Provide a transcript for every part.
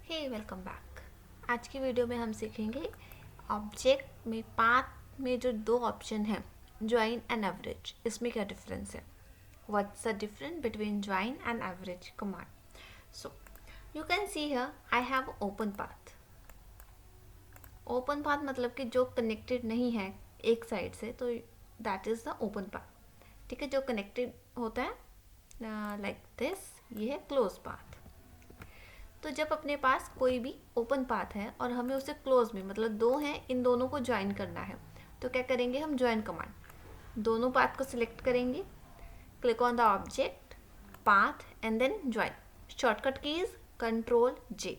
हे welcome back. आज की video में हम सीखेंगे ऑब्जेक्ट में पाथ में जो दो ऑप्शन हैं, ज्वाइन एंड एवरेज, इसमें क्या डिफरेंस है। What's the difference between join and average command. So you can see here I have open path. Open path मतलब कि जो कनेक्टेड नहीं है एक साइड से, तो that is the open path. ठीक है, जो कनेक्टेड होता है लाइक दिस, ये है क्लोज पाथ। तो जब अपने पास कोई भी ओपन पाथ है और हमें उसे क्लोज में, मतलब दो हैं, इन दोनों को ज्वाइन करना है, तो क्या करेंगे हम, ज्वाइन कमांड। दोनों पाथ को सिलेक्ट करेंगे, click on the object, path and then join. Shortcut key is control J।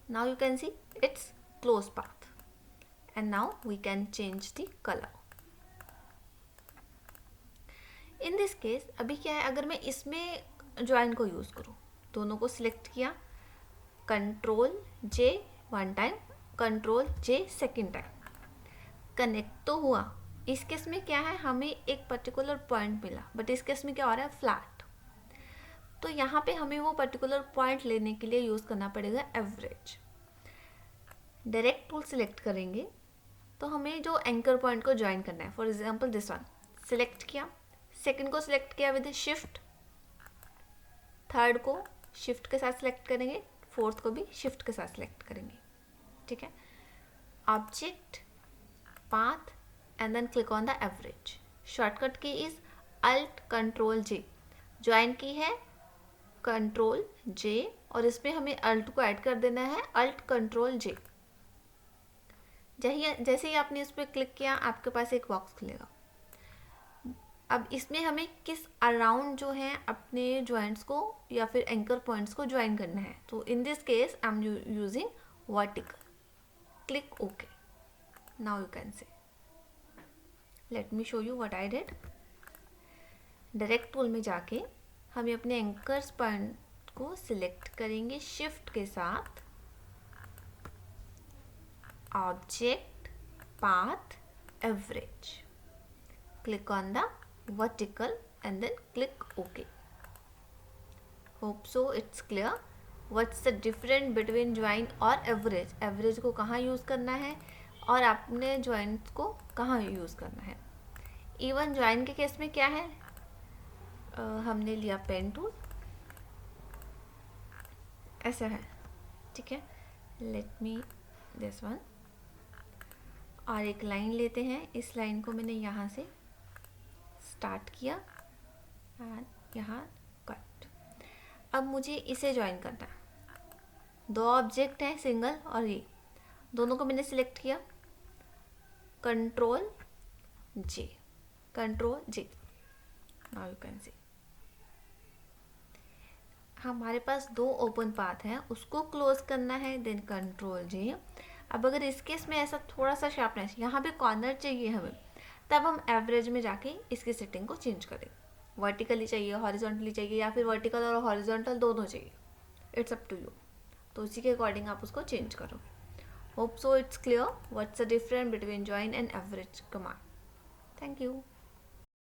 Now you can see it's close path and now we can change the colour. In this case अभी क्या है, अगर मैं इसमें join को use करूँ, दोनों को सिलेक्ट किया, control J one time, control J second time, connect तो हुआ। इस केस में क्या है, हमें एक पर्टिकुलर पॉइंट मिला, बट इस केस में क्या हो रहा है, फ्लैट। तो यहाँ पे हमें वो पर्टिकुलर पॉइंट लेने के लिए यूज़ करना पड़ेगा एवरेज। डायरेक्ट टूल सिलेक्ट करेंगे तो हमें जो एंकर पॉइंट को ज्वाइन करना है, for example this one select किया, सेकेंड को सिलेक्ट किया विद शिफ्ट, थर्ड को शिफ्ट के साथ सिलेक्ट करेंगे, फोर्थ को भी शिफ्ट के साथ सिलेक्ट करेंगे। ठीक है, object, path and then click on the average. Shortcut key is alt control J। Join key है कंट्रोल J और इसमें हमें अल्ट को ऐड कर देना है, अल्ट कंट्रोल J। जैसे ही आपने इस पर क्लिक किया, आपके पास एक बॉक्स खुलेगा। अब इसमें हमें किस अराउंड जो है अपने ज्वाइंट्स को या फिर एंकर पॉइंट्स को ज्वाइन करना है। तो इन this case I am using vertical. Click okay. Now you can say, let me show you what I did. Direct tool में जाके हमें अपने एंकर्स पॉइंट को सिलेक्ट करेंगे शिफ्ट के साथ, object, path, average, click on the vertical and then click OK. Hope so it's clear. What's the difference between join और average? Average को कहाँ यूज़ करना है और आपने join को कहाँ यूज़ करना है। इवन join के केस में क्या है, हमने लिया पेन टूल, ऐसा है। ठीक है, लेट मी दिस वन, और एक लाइन लेते हैं। इस लाइन को मैंने यहाँ से स्टार्ट किया एंड यहाँ कट। अब मुझे इसे ज्वाइन करना है। दो ऑब्जेक्ट हैं, सिंगल और ये, दोनों को मैंने सिलेक्ट किया, control J, control J। Now you can सी हमारे पास दो ओपन पाथ हैं, उसको क्लोज करना है, देन कंट्रोल J। अब अगर इस केस में ऐसा थोड़ा सा शार्पनेस, यहाँ पे कॉर्नर चाहिए हमें, तब हम एवरेज में जाके इसकी सेटिंग को चेंज करें। वर्टिकली चाहिए, हॉरिजॉन्टली चाहिए, या फिर वर्टिकल और हॉरिजॉन्टल दोनों चाहिए, इट्स अप टू यू। तो उसी के अकॉर्डिंग आप उसको चेंज करो। Hope so it's clear what's the difference between join and average command. Thank you.